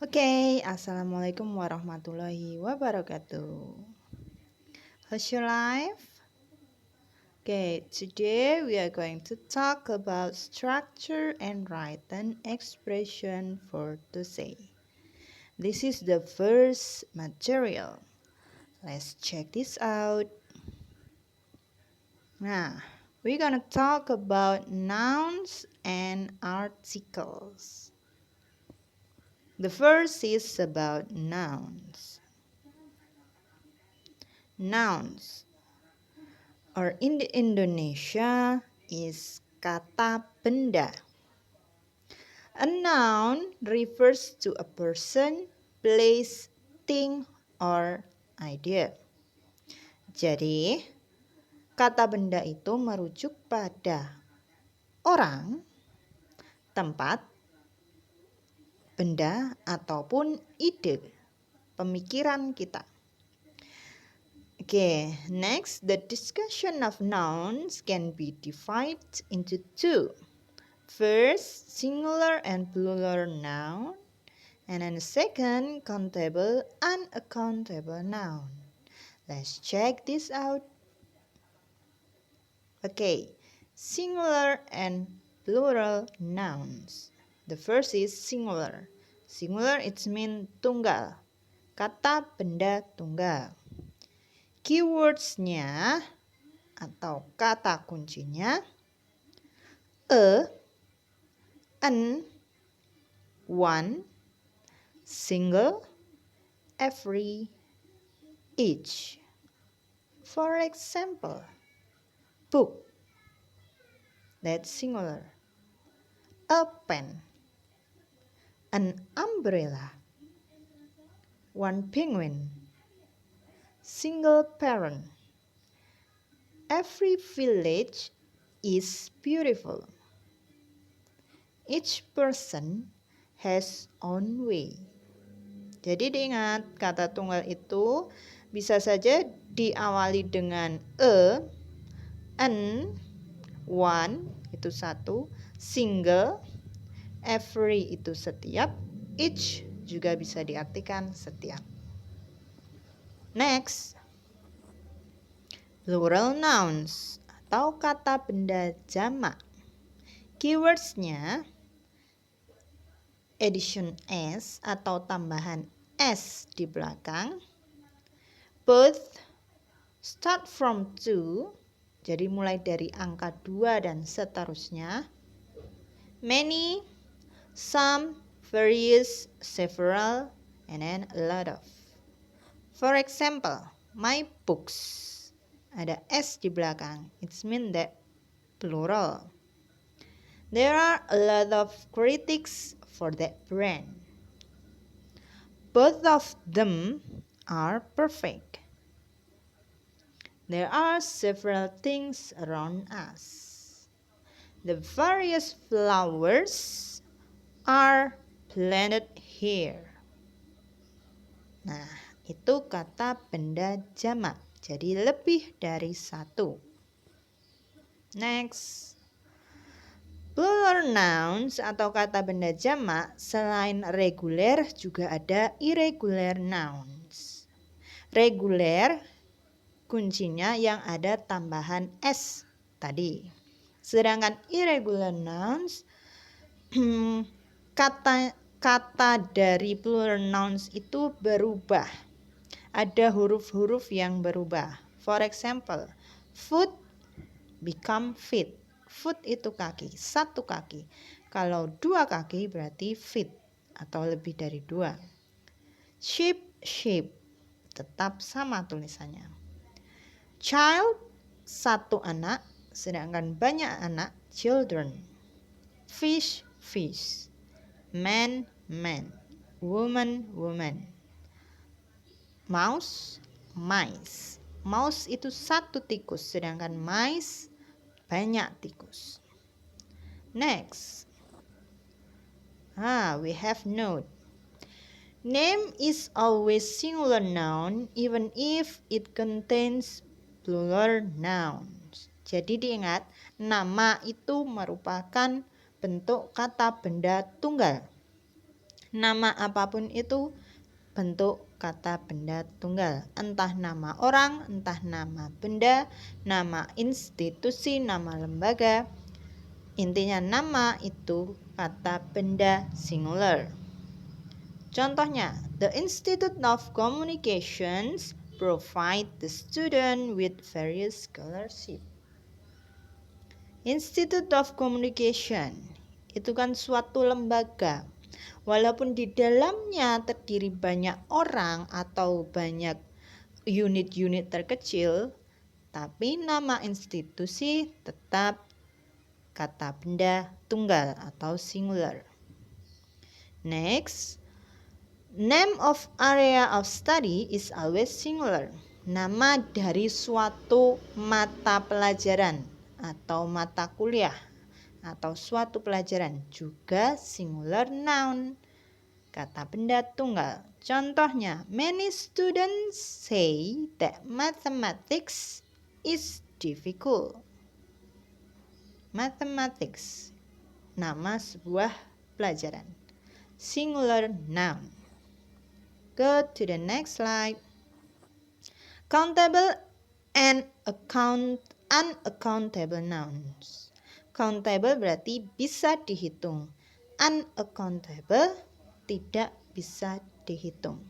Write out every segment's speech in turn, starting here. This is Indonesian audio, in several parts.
Oke, Assalamualaikum warahmatullahi wabarakatuh. How's your life? Okay, today we are going to talk about structure and written expression for to say. This is the first material. Let's check this out. Nah, we're gonna talk about nouns and articles. The first is about nouns. Nouns or in the Indonesia is kata benda. A noun refers to a person, place, thing, or idea. Jadi, kata benda itu merujuk pada orang, tempat, benda, ataupun ide, pemikiran kita. Okay, next, the discussion of nouns can be divided into two. First, singular and plural noun, and then second, countable, unaccountable noun. Let's check this out. Okay, singular and plural nouns. The first is singular. Singular it means tunggal. Kata benda tunggal. Keywordsnya atau kata kuncinya a, an, one, single, every, each. For example, book, that's singular. A pen, an umbrella, one penguin, single parent. Every village is beautiful. Each person has own way. Jadi diingat, kata tunggal itu bisa saja diawali dengan an, one itu satu, single, every itu setiap, each juga bisa diartikan setiap. Next, plural nouns atau kata benda jamak. Keywordsnya addition s atau tambahan s di belakang, both, start from 2, jadi mulai dari angka 2 dan seterusnya, many, some, various, several, and then a lot of. For example, my books, ada s di belakang, it means that plural. There are a lot of critics for that brand. Both of them are perfect. There are several things around us. The various flowers are planted here. Nah, itu kata benda jamak. Jadi lebih dari satu. Next. Plural nouns atau kata benda jamak selain reguler juga ada irregular nouns. Reguler kuncinya yang ada tambahan s tadi. Sedangkan irregular nouns kata dari plural nouns itu berubah. Ada huruf-huruf yang berubah. For example, foot become feet. Foot itu kaki, satu kaki. Kalau dua kaki berarti feet atau lebih dari dua. Sheep, sheep, tetap sama tulisannya. Child, satu anak, sedangkan banyak anak, children. Fish, fish. Man, man. Woman, woman. Mouse, mice. Mouse itu satu tikus, sedangkan mice banyak tikus. Next. We have note. Name is always singular noun even if it contains plural nouns. Jadi diingat, nama itu merupakan bentuk kata benda tunggal. Nama apapun itu bentuk kata benda tunggal. Entah nama orang, entah nama benda, nama institusi, nama lembaga. Intinya nama itu kata benda singular. Contohnya, the Institute of Communications provide the student with various scholarships. Institute of Communication itu kan suatu lembaga. Walaupun di dalamnya terdiri banyak orang atau banyak unit-unit terkecil, tapi nama institusi tetap kata benda tunggal atau singular. Next, name of area of study is always singular. Nama dari suatu mata pelajaran atau mata kuliah atau suatu pelajaran juga singular noun, kata benda tunggal. Contohnya, many students say that mathematics is difficult. Mathematics, nama sebuah pelajaran, singular noun. Go to the next slide. Countable and unaccountable nouns. Countable berarti bisa dihitung. Unaccountable tidak bisa dihitung.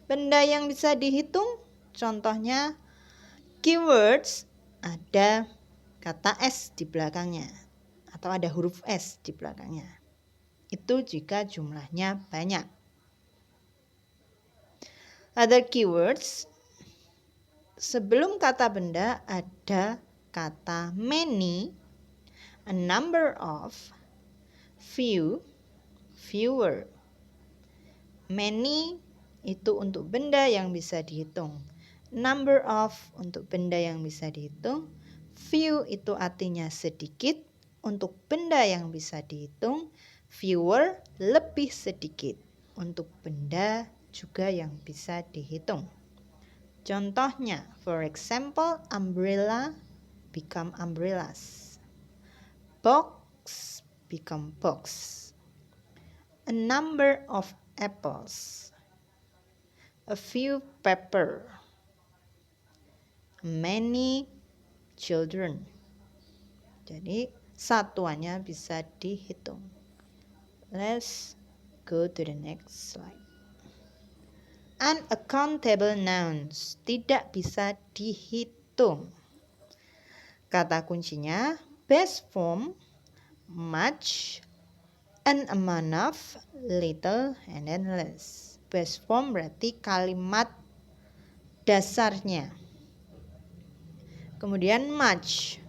Benda yang bisa dihitung, contohnya keywords, ada kata S di belakangnya atau ada huruf S di belakangnya. Itu jika jumlahnya banyak. Other keywords, sebelum kata benda ada kata many, a number of, few, fewer. Many itu untuk benda yang bisa dihitung. Number of untuk benda yang bisa dihitung. Few itu artinya sedikit untuk benda yang bisa dihitung. Fewer lebih sedikit untuk benda juga yang bisa dihitung. Contohnya, for example, umbrella become umbrellas. Box become box. A number of apples. A few pepper. Many children. Jadi satuannya bisa dihitung. Let's go to the next slide. Unaccountable nouns, tidak bisa dihitung. Kata kuncinya base form, much, an amount of, little, and then less. Base form berarti kalimat dasarnya. Kemudian much.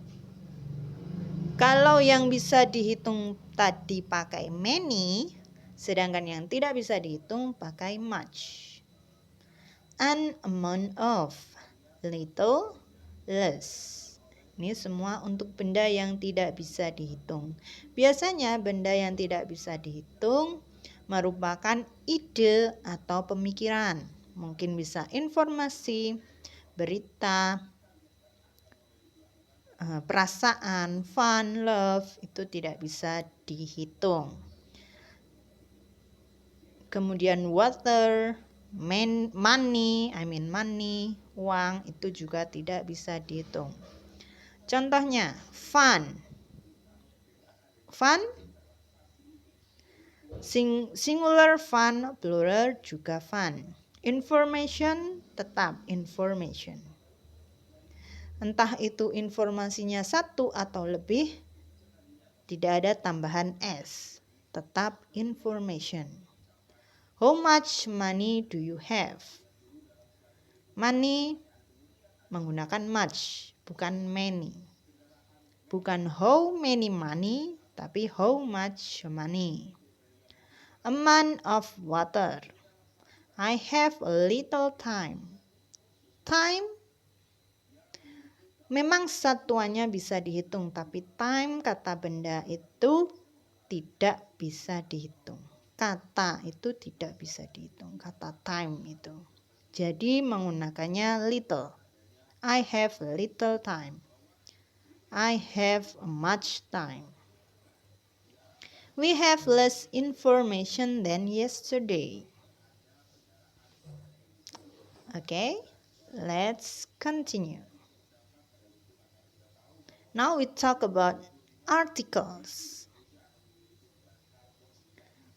Kalau yang bisa dihitung tadi pakai many, sedangkan yang tidak bisa dihitung pakai much. An amount of, little, less. Ini semua untuk benda yang tidak bisa dihitung. Biasanya benda yang tidak bisa dihitung merupakan ide atau pemikiran. Mungkin bisa informasi, berita, perasaan, fun, love, itu tidak bisa dihitung. Kemudian water, money, uang, itu juga tidak bisa dihitung. Contohnya, fun. Fun, singular fun, plural juga fun. Information, tetap information. Entah itu informasinya satu atau lebih, tidak ada tambahan S, tetap information. How much money do you have? Money menggunakan much, bukan many. Bukan how many money, tapi how much money. Amount of water. I have a little time. Time memang satuannya bisa dihitung, tapi time kata benda itu tidak bisa dihitung. Kata itu tidak bisa dihitung, kata time itu. Jadi menggunakannya little. I have a little time. I have much time. We have less information than yesterday. Okay, let's continue. Now we talk about articles.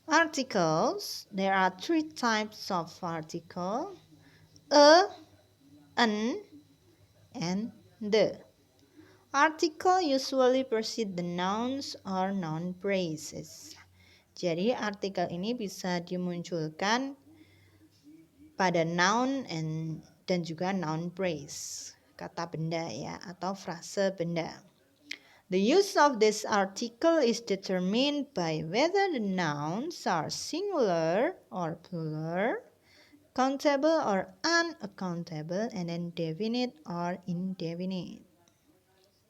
Articles, there are three types of article: a, an, and the. Article usually precede the nouns or noun phrases. Jadi artikel ini bisa dimunculkan pada noun dan juga noun phrase, kata benda ya, atau frase benda. The use of this article is determined by whether the nouns are singular or plural, countable or unaccountable, and then definite or indefinite.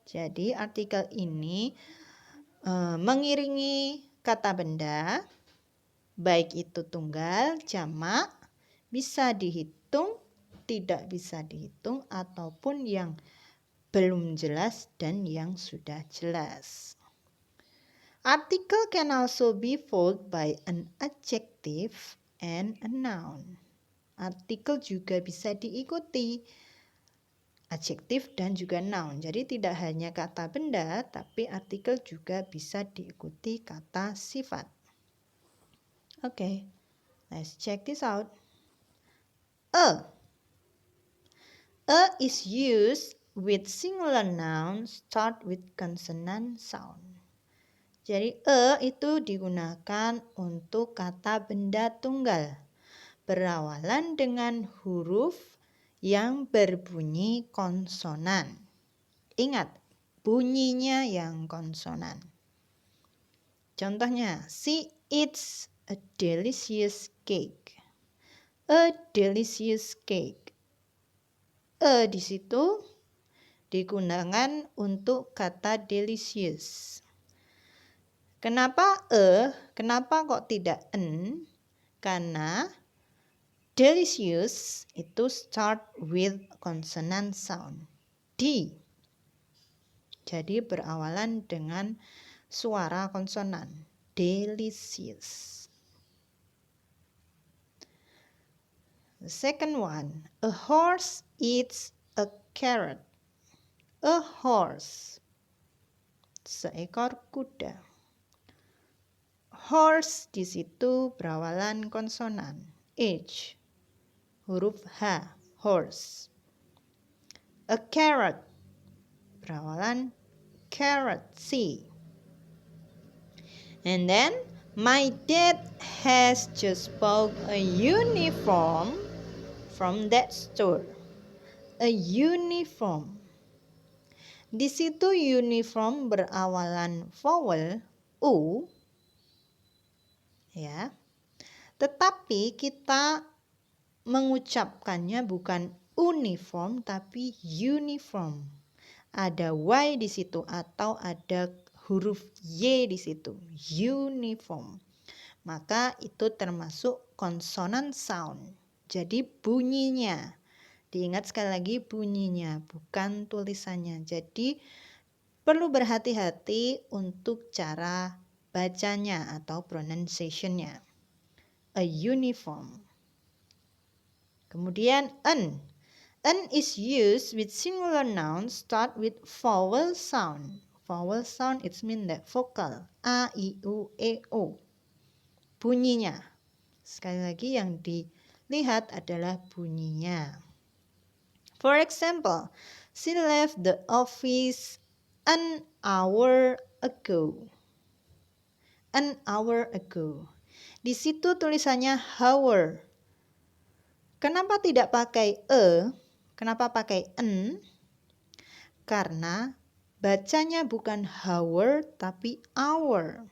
Jadi artikel ini mengiringi kata benda, baik itu tunggal, jamak, bisa dihitung, tidak bisa dihitung, ataupun yang belum jelas dan yang sudah jelas. Article can also be followed by an adjective and a noun. Artikel juga bisa diikuti adjektif dan juga noun. Jadi tidak hanya kata benda, tapi artikel juga bisa diikuti kata sifat. Okay, let's check this out. A is used with singular nouns start with consonant sound. Jadi itu digunakan untuk kata benda tunggal berawalan dengan huruf yang berbunyi konsonan. Ingat, bunyinya yang konsonan. Contohnya, she eats a delicious cake. A delicious cake. Di situ digunakan untuk kata delicious. Kenapa Kenapa kok tidak en? Karena delicious itu start with consonant sound. D. Jadi berawalan dengan suara konsonan. Delicious. The second one, a horse eats a carrot. A horse, seekor kuda. Horse di situ berawalan konsonan. H, huruf H, horse. A carrot, berawalan carrot, C. And then, my dad has just bought a uniform from that store. A uniform. Di situ uniform berawalan vowel U, ya. Tetapi kita mengucapkannya bukan uniform tapi uniform. Ada Y di situ atau ada huruf Y di situ. Uniform. Maka itu termasuk consonant sound. Jadi bunyinya. Diingat sekali lagi bunyinya, bukan tulisannya. Jadi perlu berhati-hati untuk cara bacanya atau pronunciation-nya. A uniform. Kemudian an. An is used with singular nouns start with vowel sound. Vowel sound it means that vocal. A, I, U, E, O. Bunyinya. Sekali lagi yang dilihat adalah bunyinya. For example, she left the office an hour ago. An hour ago. Di situ tulisannya hour. Kenapa tidak pakai Kenapa pakai en? Karena bacanya bukan hour tapi hour.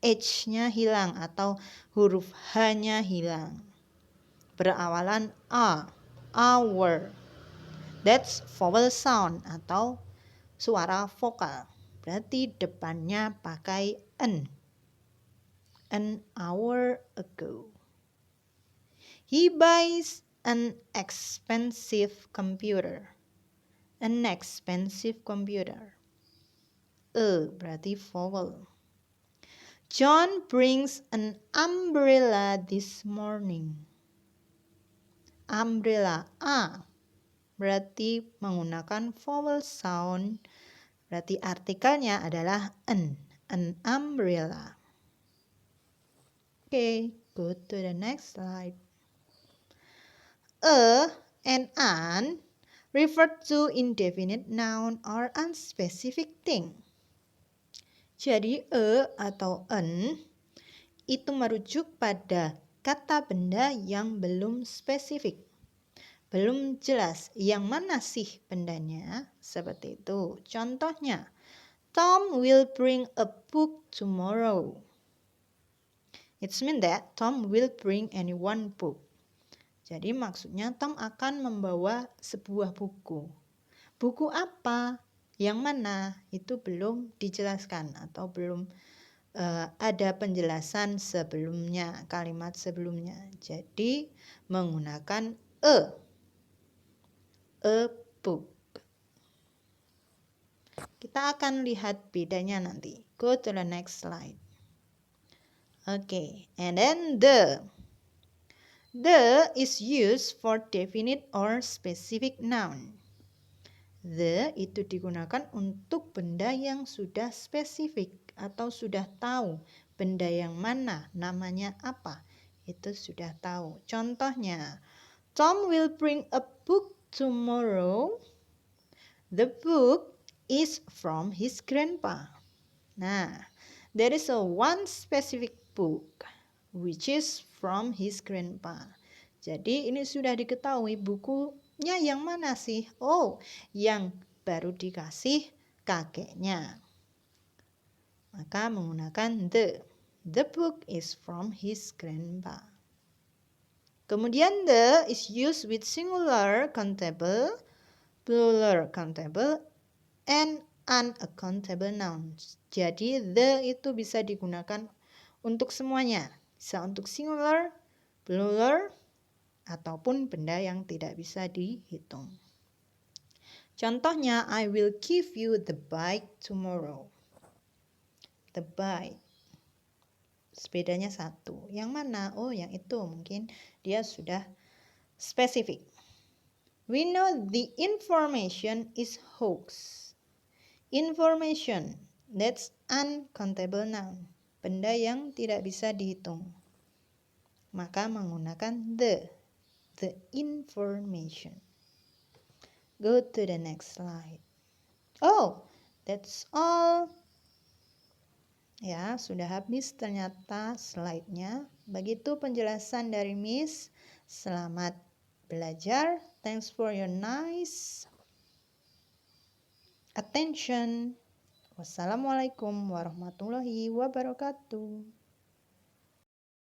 H-nya hilang atau huruf H-nya hilang. Berawalan A. Hour. That's vowel sound atau suara vokal. Berarti depannya pakai en. An hour ago. He buys an expensive computer. An expensive computer. Berarti vowel. John brings an umbrella this morning. Umbrella, A, berarti menggunakan vowel sound, berarti artikelnya adalah an umbrella. Okay, go to the next slide. A and an refer to indefinite noun or unspecific thing. Jadi atau an itu merujuk pada kata benda yang belum spesifik, belum jelas yang mana sih bendanya, seperti itu. Contohnya, Tom will bring a book tomorrow. It means that Tom will bring any one book. Jadi maksudnya Tom akan membawa sebuah buku. Buku apa? Yang mana? Itu belum dijelaskan atau belum ada penjelasan sebelumnya, kalimat sebelumnya. Jadi menggunakan a book. Kita akan lihat bedanya nanti. Go to the next slide. Okay, and then the is used for definite or specific noun. The itu digunakan untuk benda yang sudah spesifik atau sudah tahu benda yang mana, namanya apa. Itu sudah tahu. Contohnya, Tom will bring a book tomorrow. The book is from his grandpa. Nah, there is one specific book which is from his grandpa. Jadi ini sudah diketahui bukunya yang mana sih? Oh, yang baru dikasih kakeknya. Maka menggunakan the. The book is from his grandpa. Kemudian the is used with singular countable, plural countable, and unaccountable nouns. Jadi the itu bisa digunakan untuk semuanya. Bisa untuk singular, plural, ataupun benda yang tidak bisa dihitung. Contohnya, I will give you the bike tomorrow. The bike. Sepedanya satu. Yang mana? Oh, yang itu. Mungkin dia sudah spesifik. We know the information is hoax. Information, that's uncountable noun. Benda yang tidak bisa dihitung. Maka menggunakan the information. Go to the next slide. Oh, that's all. Ya, sudah habis ternyata slide-nya. Begitu penjelasan dari Miss. Selamat belajar. Thanks for your nice attention. Wassalamualaikum warahmatullahi wabarakatuh.